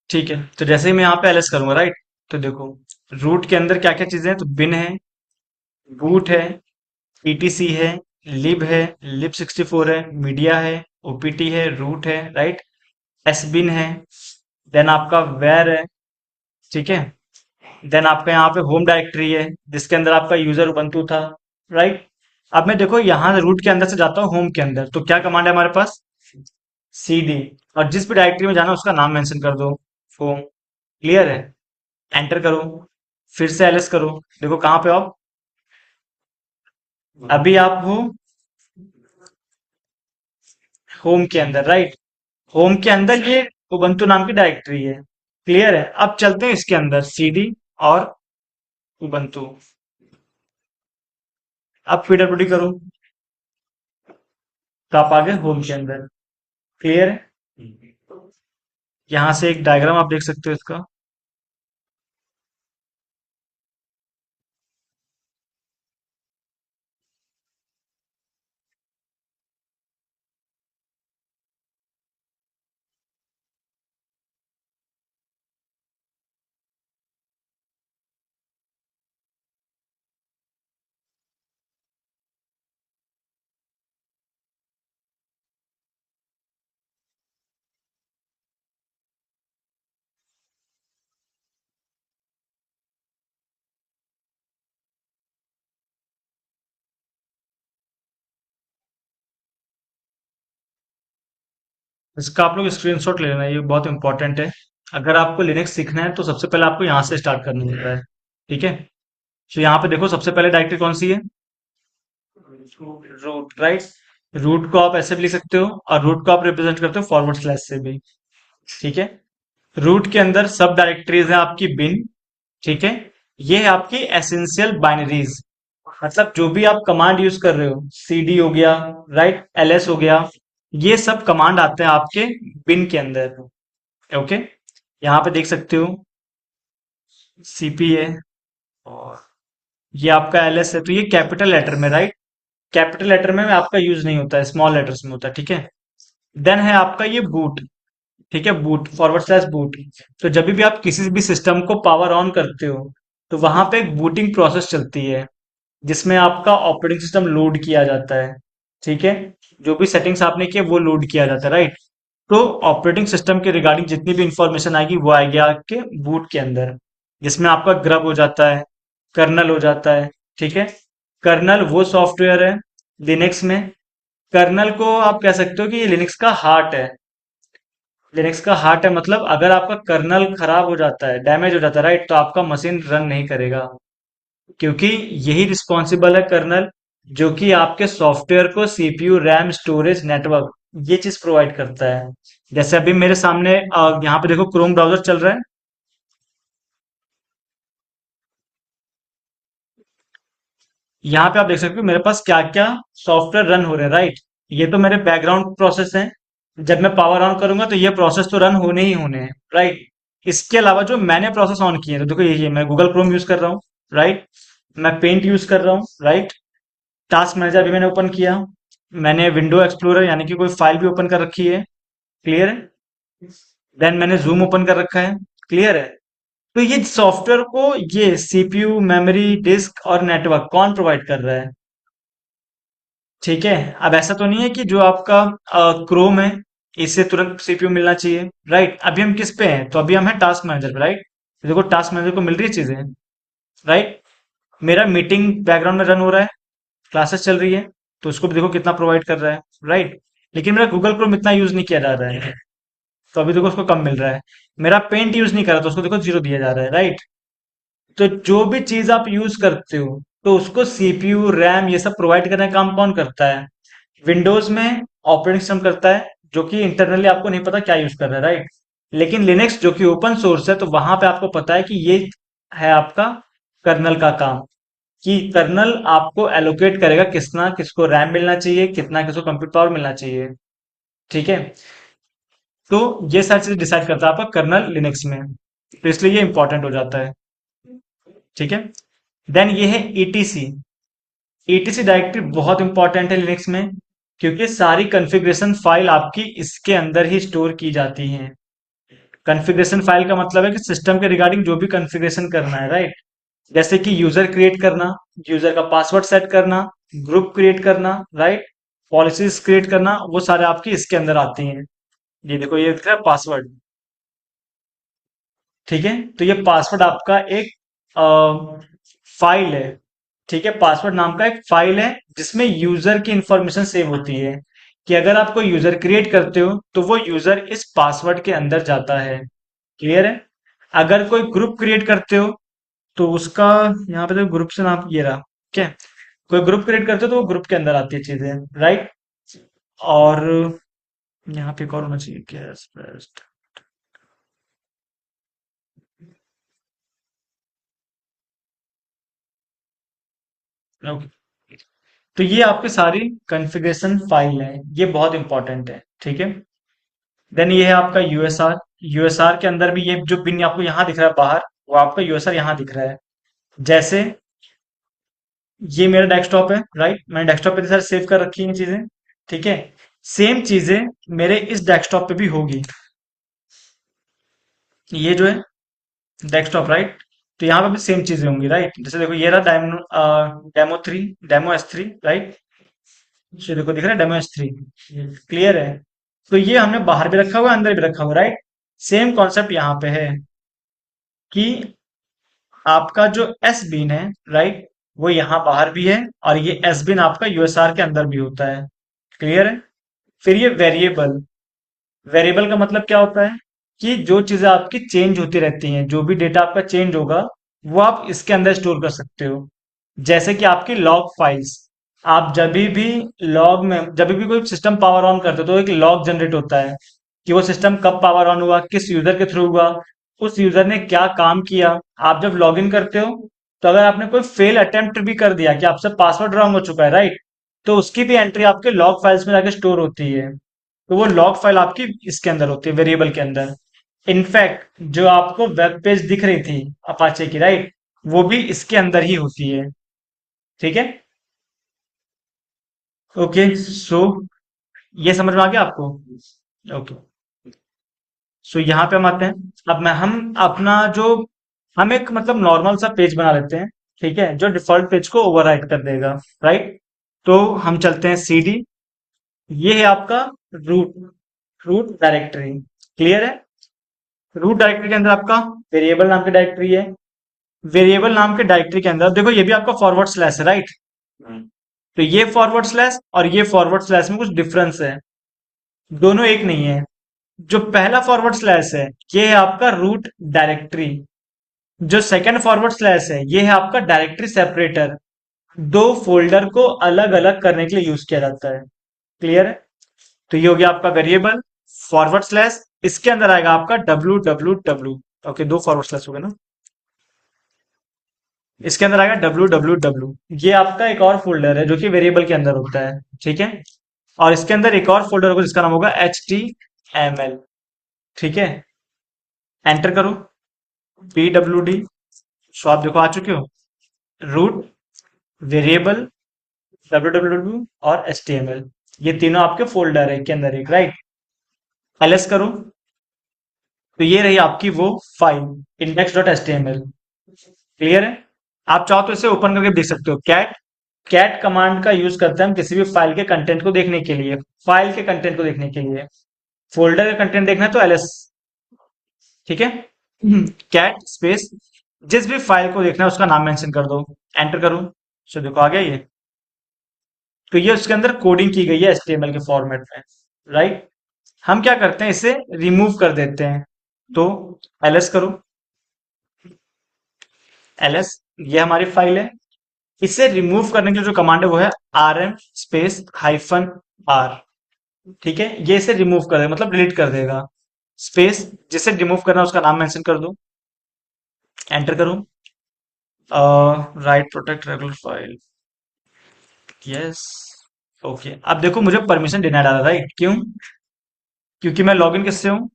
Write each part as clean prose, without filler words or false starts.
ठीक है, तो जैसे ही मैं यहाँ पे एलएस करूंगा, राइट, तो देखो रूट के अंदर क्या क्या चीजें हैं, तो बिन है, बूट है, ईटीसी है, लिब है, लिब 64 है, मीडिया है, ओपीटी है, रूट है, राइट, एस बिन है, देन आपका वेर है, ठीक है, देन आपका यहाँ पे होम डायरेक्टरी है जिसके अंदर आपका यूजर उबंटू था, राइट। अब मैं देखो यहाँ रूट के अंदर से जाता हूँ होम के अंदर, तो क्या कमांड है हमारे पास, सीडी, और जिस भी डायरेक्टरी में जाना है उसका नाम मेंशन कर दो, होम। क्लियर है, एंटर करो, फिर से एलएस करो, देखो कहाँ पे हो आप, अभी आप हो होम के अंदर, राइट, होम के अंदर ये उबंटू नाम की डायरेक्टरी है। क्लियर है, अब चलते हैं इसके अंदर सीडी और उबंटू, अब पीडब्ल्यूडी करो, तो आप आ गए होम के अंदर। क्लियर है, यहाँ से एक डायग्राम आप देख सकते हो इसका। इसका आप लोग स्क्रीनशॉट ले लेना, ये बहुत इंपॉर्टेंट है। अगर आपको लिनक्स सीखना है तो सबसे पहले आपको यहाँ से स्टार्ट करना होता है, ठीक है। तो यहाँ पे देखो सबसे पहले डायरेक्टरी कौन सी है, रूट, राइट। रूट को आप ऐसे भी लिख सकते हो और रूट को आप रिप्रेजेंट करते हो फॉरवर्ड स्लैश से भी, ठीक है। रूट के अंदर सब डायरेक्टरीज है आपकी बिन, ठीक है। ये है आपकी एसेंशियल बाइनरीज, मतलब जो भी आप कमांड यूज कर रहे हो, सीडी हो गया, राइट, एलएस हो गया, ये सब कमांड आते हैं आपके बिन के अंदर। ओके, यहाँ पे देख सकते हो सीपी है, और ये आपका एलएस है, तो ये कैपिटल लेटर में, राइट, कैपिटल लेटर में आपका यूज नहीं होता है, स्मॉल लेटर्स में होता है, ठीक है। देन है आपका ये बूट, ठीक है, बूट फॉरवर्ड स्लैश बूट। तो जब भी आप किसी भी सिस्टम को पावर ऑन करते हो तो वहां पे एक बूटिंग प्रोसेस चलती है जिसमें आपका ऑपरेटिंग सिस्टम लोड किया जाता है, ठीक है। जो भी सेटिंग्स आपने किए वो लोड किया जाता है, राइट। तो ऑपरेटिंग सिस्टम के रिगार्डिंग जितनी भी इंफॉर्मेशन आएगी वो आएगी आपके बूट के अंदर, जिसमें आपका ग्रब हो जाता है, कर्नल हो जाता है, ठीक है। कर्नल वो सॉफ्टवेयर है लिनक्स में, कर्नल को आप कह सकते हो कि ये लिनक्स का हार्ट है। लिनक्स का हार्ट है मतलब अगर आपका कर्नल खराब हो जाता है, डैमेज हो जाता है, राइट, तो आपका मशीन रन नहीं करेगा, क्योंकि यही रिस्पॉन्सिबल है कर्नल, जो कि आपके सॉफ्टवेयर को सीपीयू, रैम, स्टोरेज, नेटवर्क, ये चीज प्रोवाइड करता है। जैसे अभी मेरे सामने यहाँ पे देखो क्रोम ब्राउजर चल रहा है, यहाँ पे आप देख सकते हो मेरे पास क्या क्या सॉफ्टवेयर रन हो रहे हैं, राइट। ये तो मेरे बैकग्राउंड प्रोसेस हैं, जब मैं पावर ऑन करूंगा तो ये प्रोसेस तो रन होने ही होने हैं, राइट। इसके अलावा जो मैंने प्रोसेस ऑन किए हैं, तो देखो ये मैं गूगल क्रोम यूज कर रहा हूँ, राइट, मैं पेंट यूज कर रहा हूँ, राइट, टास्क मैनेजर भी मैंने ओपन किया, मैंने विंडो एक्सप्लोरर यानी कि कोई फाइल भी ओपन कर रखी है। क्लियर है, देन मैंने जूम ओपन कर रखा है। क्लियर है, तो ये सॉफ्टवेयर को ये सीपीयू, मेमोरी, डिस्क और नेटवर्क कौन प्रोवाइड कर रहा है, ठीक है। अब ऐसा तो नहीं है कि जो आपका क्रोम है इससे तुरंत सीपीयू मिलना चाहिए, राइट। अभी हम किस पे हैं, तो अभी हम हैं टास्क मैनेजर पे, राइट। देखो टास्क मैनेजर को मिल रही है चीजें, राइट। मेरा मीटिंग बैकग्राउंड में रन हो रहा है, क्लासेस चल रही है, तो उसको भी देखो कितना प्रोवाइड कर रहा है, राइट। लेकिन मेरा गूगल क्रोम इतना यूज नहीं किया जा रहा है, तो अभी देखो उसको कम मिल रहा है। मेरा पेंट यूज नहीं करा तो उसको देखो जीरो दिया जा रहा है, राइट। तो जो भी चीज आप यूज करते हो तो उसको सीपीयू, रैम, ये सब प्रोवाइड करने का काम कौन करता है, विंडोज में ऑपरेटिंग सिस्टम करता है, जो कि इंटरनली आपको नहीं पता क्या यूज कर रहा है, राइट। लेकिन लिनक्स जो कि ओपन सोर्स है तो वहां पे आपको पता है कि ये है आपका कर्नल का काम, कि कर्नल आपको एलोकेट करेगा कितना किसको रैम मिलना चाहिए, कितना किसको कंप्यूट पावर मिलना चाहिए, ठीक है। तो ये सारी चीजें डिसाइड करता है आपका कर्नल लिनक्स में, तो इसलिए ये इंपॉर्टेंट हो जाता है, ठीक है। देन ये है ईटीसी। ईटीसी डायरेक्टरी बहुत इंपॉर्टेंट है लिनक्स में, क्योंकि सारी कॉन्फ़िगरेशन फाइल आपकी इसके अंदर ही स्टोर की जाती हैं। कॉन्फ़िगरेशन फाइल का मतलब है कि सिस्टम के रिगार्डिंग जो भी कॉन्फ़िगरेशन करना है, राइट? जैसे कि यूजर क्रिएट करना, यूजर का पासवर्ड सेट करना, ग्रुप क्रिएट करना, राइट? पॉलिसीज क्रिएट करना, वो सारे आपकी इसके अंदर आती हैं। ये देखो, ये दिख रहा है पासवर्ड। ठीक है, तो ये पासवर्ड आपका एक फाइल है। ठीक है, पासवर्ड नाम का एक फाइल है जिसमें यूजर की इंफॉर्मेशन सेव होती है, कि अगर आप कोई यूजर क्रिएट करते हो तो वो यूजर इस पासवर्ड के अंदर जाता है। क्लियर है? अगर कोई ग्रुप क्रिएट करते हो तो उसका, यहाँ पे तो ग्रुप से नाम ये रहा। ठीक है, कोई ग्रुप क्रिएट करते हो तो वो ग्रुप के अंदर आती है चीजें, राइट? और यहाँ पे एक और होना चाहिए, क्या है। तो ये आपकी सारी कॉन्फ़िगरेशन फाइल है, ये बहुत इंपॉर्टेंट है। ठीक है, देन ये है आपका यूएसआर। यूएसआर के अंदर भी ये जो पिन आपको यहाँ दिख रहा है बाहर, वो आपका यूएसआर यहाँ दिख रहा है। जैसे ये मेरा डेस्कटॉप है, राइट? मैंने डेस्कटॉप पे सारे सेव कर रखी हैं चीजें। ठीक है, सेम चीजें मेरे इस डेस्कटॉप पे भी होगी। ये जो है डेस्कटॉप, राइट? तो यहाँ पे भी सेम चीजें होंगी, राइट? जैसे देखो, ये रहा डेमो 3, डेमो S3, राइट? ये देखो, दिख रहा है डेमो S3। क्लियर है? तो ये हमने बाहर भी रखा हुआ है, अंदर भी रखा हुआ है, राइट? सेम कॉन्सेप्ट यहाँ पे है कि आपका जो एस बिन है, राइट, वो यहाँ बाहर भी है, और ये एस बिन आपका यूएसआर के अंदर भी होता है। क्लियर है? फिर ये वेरिएबल। वेरिएबल का मतलब क्या होता है कि जो चीजें आपकी चेंज होती रहती हैं, जो भी डेटा आपका चेंज होगा वो आप इसके अंदर स्टोर कर सकते हो। जैसे कि आपकी लॉग फाइल्स, आप जब भी लॉग में, जब भी कोई सिस्टम पावर ऑन करते हो तो एक लॉग जनरेट होता है कि वो सिस्टम कब पावर ऑन हुआ, किस यूजर के थ्रू हुआ, उस यूजर ने क्या काम किया। आप जब लॉग इन करते हो तो अगर आपने कोई फेल अटेम्प्ट भी कर दिया कि आपसे पासवर्ड रॉन्ग हो चुका है, राइट, तो उसकी भी एंट्री आपके लॉग फाइल्स में जाके स्टोर होती है। तो वो लॉग फाइल आपकी इसके अंदर होती है, वेरिएबल के अंदर। इनफैक्ट जो आपको वेब पेज दिख रही थी अपाचे की, राइट, वो भी इसके अंदर ही होती है। ठीक है, ओके। सो ये समझ में आ गया आपको? ओके। सो यहाँ पे हम आते हैं। अब मैं हम अपना जो हम एक मतलब नॉर्मल सा पेज बना लेते हैं, ठीक है, जो डिफॉल्ट पेज को ओवरराइट कर देगा, राइट? तो हम चलते हैं सीडी। ये है आपका रूट, रूट डायरेक्टरी। क्लियर है? रूट डायरेक्टरी के अंदर आपका वेरिएबल नाम की डायरेक्टरी है। वेरिएबल नाम के डायरेक्टरी के अंदर देखो, ये भी आपका फॉरवर्ड स्लैश है, राइट? तो ये फॉरवर्ड स्लैश और ये फॉरवर्ड स्लैश में कुछ डिफरेंस है, दोनों एक नहीं है। जो पहला फॉरवर्ड स्लैश है, ये है आपका रूट डायरेक्टरी। जो सेकंड फॉरवर्ड स्लैश है, ये है आपका डायरेक्टरी सेपरेटर। दो फोल्डर को अलग अलग करने के लिए यूज किया जाता है। क्लियर है? तो ये हो गया आपका वेरिएबल फॉरवर्ड स्लैश। इसके अंदर आएगा आपका www। ओके, दो फॉरवर्ड स्लैश हो गए ना। इसके अंदर आएगा www। ये आपका एक और फोल्डर है जो कि वेरिएबल के अंदर होता है। ठीक है, और इसके अंदर एक और फोल्डर होगा जिसका नाम होगा HTML। ठीक है, एंटर करो, PWD। सो आप देखो आ चुके हो, रूट, वेरिएबल, www और HTML। ये तीनों आपके फोल्डर है के अंदर एक, राइट? ls करो, तो ये रही आपकी वो फाइल, index.html। क्लियर है? आप चाहो तो इसे ओपन करके देख सकते हो। कैट, कैट कमांड का यूज करते हैं हम किसी भी फाइल के कंटेंट को देखने के लिए। फाइल के कंटेंट को देखने के लिए, फोल्डर का कंटेंट देखना है तो ls। ठीक है, कैट स्पेस, जिस भी फाइल को देखना है उसका नाम मेंशन कर दो, एंटर करो। चलो देखो आ गया ये। तो ये उसके अंदर कोडिंग की गई है HTML के फॉर्मेट में, राइट? हम क्या करते हैं, इसे रिमूव कर देते हैं। तो ls करो, ls, ये हमारी फाइल है। इसे रिमूव करने के लिए जो कमांड है वो है rm स्पेस -r। ठीक है, ये इसे रिमूव कर देगा, मतलब डिलीट कर देगा। स्पेस, जिसे रिमूव करना है उसका नाम मेंशन कर दो, एंटर करो। Right protect regular file, yes. Okay, अब देखो मुझे परमिशन डिनाइड आ रहा है, राइट? क्यों? क्योंकि मैं लॉगिन किससे हूँ?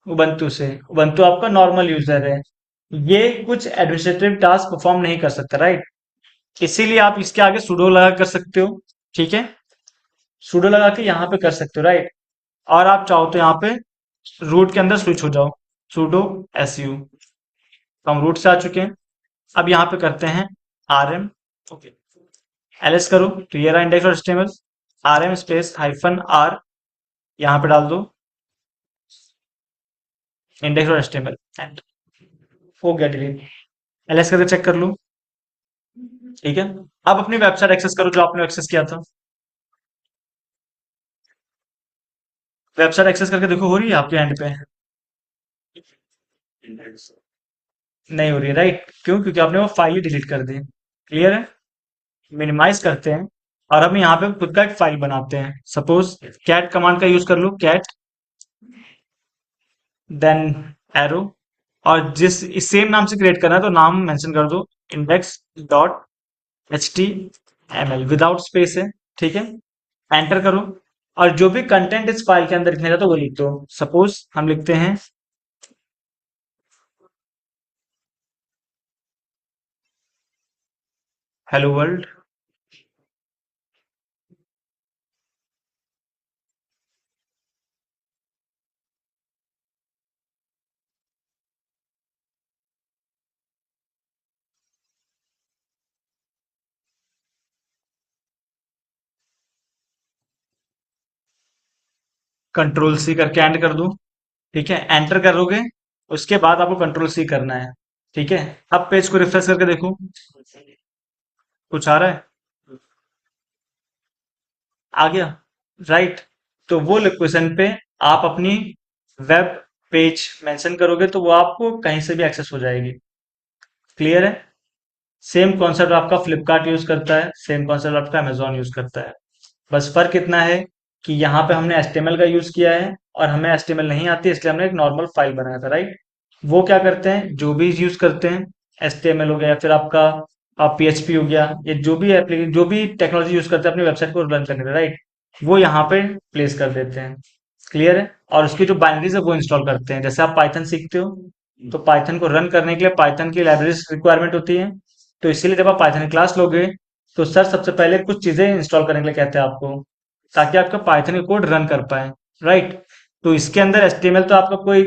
उबंटू से। उबंटू आपका नॉर्मल यूजर है, ये कुछ एडमिनिस्ट्रेटिव टास्क परफॉर्म नहीं कर सकता, राइट? इसीलिए आप इसके आगे सुडो लगा कर सकते हो। ठीक है, सुडो लगा के यहाँ पे कर सकते हो, राइट? और आप चाहो तो यहाँ पे रूट के अंदर स्विच हो जाओ, sudo su। तो हम रूट से आ चुके हैं। अब यहाँ पे करते हैं rm, ओके, ls करो तो ये रहा इंडेक्स और HTML. rm space hyphen r यहाँ पे डाल दो, इंडेक्स और एचटीएमएल एंड हो गया डिलीट। ls करके चेक कर लो, ठीक है। अब अपनी वेबसाइट एक्सेस करो जो आपने एक्सेस किया था। वेबसाइट एक्सेस करके देखो हो रही है आपके एंड पे? नहीं हो रही है, राइट? क्यों? क्योंकि आपने वो फाइल ही डिलीट कर दी। क्लियर है? मिनिमाइज करते हैं और हम यहाँ पे खुद का एक फाइल बनाते हैं। सपोज कैट कमांड का यूज कर लो, कैट देन एरो, और जिस इस सेम नाम से क्रिएट करना है तो नाम मेंशन कर दो, index dot H T M L without space है, ठीक है। एंटर करो और जो भी कंटेंट इस फाइल के अंदर लिखने का तो वो लिख दो। सपोज हम लिखते हैं हेलो वर्ल्ड। कंट्रोल सी करके एंड कर दो, ठीक है। एंटर करोगे उसके बाद आपको कंट्रोल सी करना है, ठीक है। अब पेज को रिफ्रेश करके देखो, कुछ आ रहा है? आ गया, राइट? तो वो लोकेशन पे आप अपनी वेब पेज मेंशन करोगे तो वो आपको कहीं से भी एक्सेस हो जाएगी। क्लियर है? सेम कॉन्सेप्ट आपका फ्लिपकार्ट यूज करता है, सेम कॉन्सेप्ट आपका अमेजोन यूज करता है। बस फर्क इतना है कि यहाँ पे हमने एचटीएमएल का यूज किया है और हमें एचटीएमएल नहीं आती, इसलिए हमने एक नॉर्मल फाइल बनाया था, राइट? वो क्या करते हैं, जो भी यूज करते हैं, एचटीएमएल हो गया या फिर आपका पीएचपी हो गया, ये जो भी एप्लीकेशन जो भी टेक्नोलॉजी यूज करते हैं अपनी वेबसाइट को रन करने के लिए, राइट, वो यहाँ पे प्लेस कर देते हैं। क्लियर है? और उसकी जो बाइनरीज है वो इंस्टॉल करते हैं। जैसे आप पाइथन सीखते हो तो पाइथन को रन करने के लिए पाइथन की लाइब्रेरीज रिक्वायरमेंट होती है। तो इसीलिए जब आप पाइथन की क्लास लोगे तो सर सबसे पहले कुछ चीजें इंस्टॉल करने के लिए कहते हैं आपको, ताकि आपका पाइथन का कोड रन कर पाए, राइट? तो इसके अंदर एचटीएमएल तो आपका कोई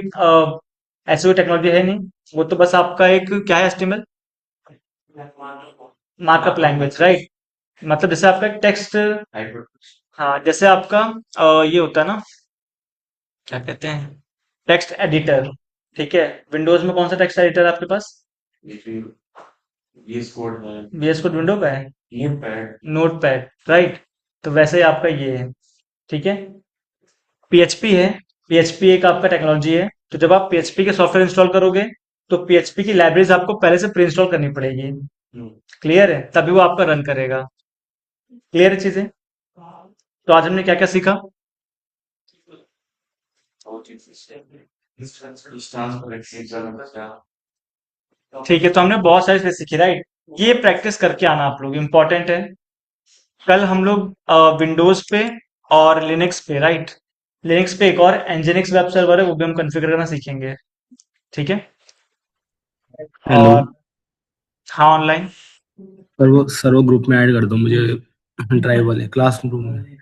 ऐसी कोई टेक्नोलॉजी है नहीं, वो तो बस आपका एक क्या है, एचटीएमएल मार्कअप लैंग्वेज, राइट? मतलब जैसे आपका टेक्स्ट, हाँ, जैसे आपका ये होता है ना, क्या कहते हैं, टेक्स्ट एडिटर, ठीक है। विंडोज में कौन सा टेक्स्ट एडिटर है आपके पास? वीएस कोड विंडो का है, नोट पैड, राइट? तो वैसे ही आपका ये है, ठीक है। पीएचपी है, पीएचपी एक आपका टेक्नोलॉजी है। तो जब आप पीएचपी के सॉफ्टवेयर इंस्टॉल करोगे तो पीएचपी की लाइब्रेरीज आपको पहले से प्री इंस्टॉल करनी पड़ेगी। क्लियर है? तभी वो आपका रन करेगा। क्लियर है चीजें? तो आज हमने क्या क्या सीखा? ठीक है, तो हमने बहुत सारी चीजें सीखी, राइट? ये प्रैक्टिस करके आना आप लोग, इंपॉर्टेंट है। कल हम लोग विंडोज पे और लिनक्स पे, राइट, लिनक्स पे एक और एनजिनिक्स वेब सर्वर है, वो भी हम कॉन्फ़िगर करना सीखेंगे, ठीक है। हेलो। और हाँ, ऑनलाइन। सर वो ग्रुप में ऐड कर दो मुझे। ड्राइव वाले क्लास रूम में।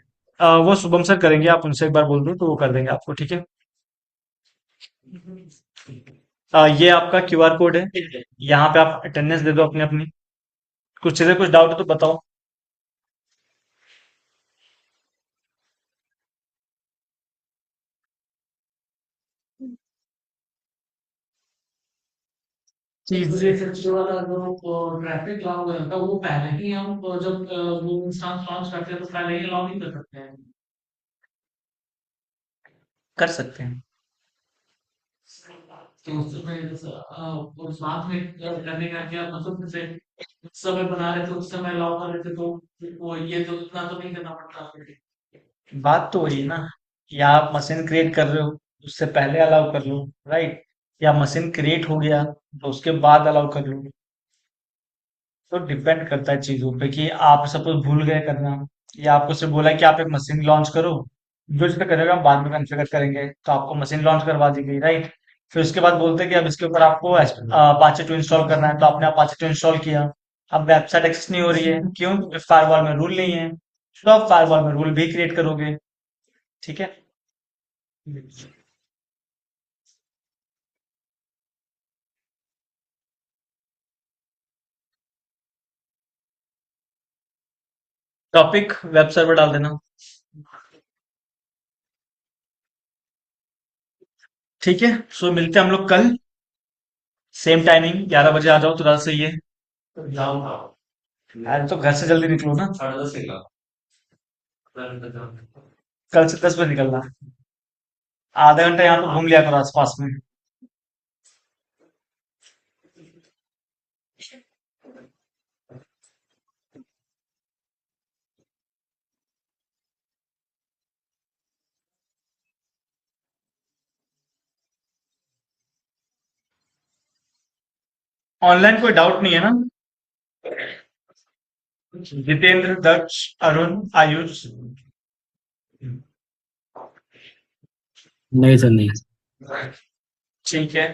वो शुभम सर करेंगे, आप उनसे एक बार बोल दो तो वो कर देंगे आपको, ठीक है। ये आपका क्यूआर कोड है, यहाँ पे आप अटेंडेंस दे दो अपनी अपनी। कुछ चीजें, कुछ डाउट हो तो बताओ। चीजें सबसे वाला जो ट्रैफिक अलाउ करता है वो पहले ही हम जब वो इंस्टांस लॉन्च करते हैं तो पहले ही अलाउ नहीं कर सकते हैं। कर सकते हैं। तो उसमें जैसे, वो साथ में करने का क्या मतलब, जैसे उस समय बना रहे थे उस समय अलाउ कर रहे थे तो वो ये तो इतना तो नहीं करना पड़ता फिर। बात तो वही है ना, कि आप मशीन क्रिएट कर रहे हो, उससे पहले अलाउ कर लो, राइट? या मशीन क्रिएट हो गया तो उसके बाद अलाउ कर लो। तो डिपेंड करता है चीजों पे कि आप सपोज भूल गए करना, या आपको सिर्फ बोला है कि आप एक मशीन लॉन्च करो, जो जिसपे करेगा हम बाद में कॉन्फ़िगर करेंगे, तो आपको मशीन लॉन्च करवा दी गई, राइट? फिर उसके बाद बोलते हैं कि अब इसके ऊपर आपको अपाचे 2 इंस्टॉल करना है, तो आपने अपाचे 2 इंस्टॉल किया। अब वेबसाइट एक्सेस नहीं हो रही है, क्यों? क्योंकि फायरवॉल में रूल नहीं है। तो आप फायरवॉल में रूल भी क्रिएट करोगे, ठीक है। टॉपिक वेब सर्वर डाल देना। ठीक है, सो मिलते हैं हम लोग कल, सेम टाइमिंग 11 बजे आ जाओ तो ज़्यादा सही है। जाऊंगा। आज तो घर से जल्दी निकलो ना, 10:30 निकला। कल से 10 बजे निकलना। आधा घंटा यहाँ तो घूम लिया करो आसपास में। ऑनलाइन कोई डाउट नहीं है ना? जितेंद्र, दक्ष, अरुण, आयुष। नहीं सर नहीं। ठीक है।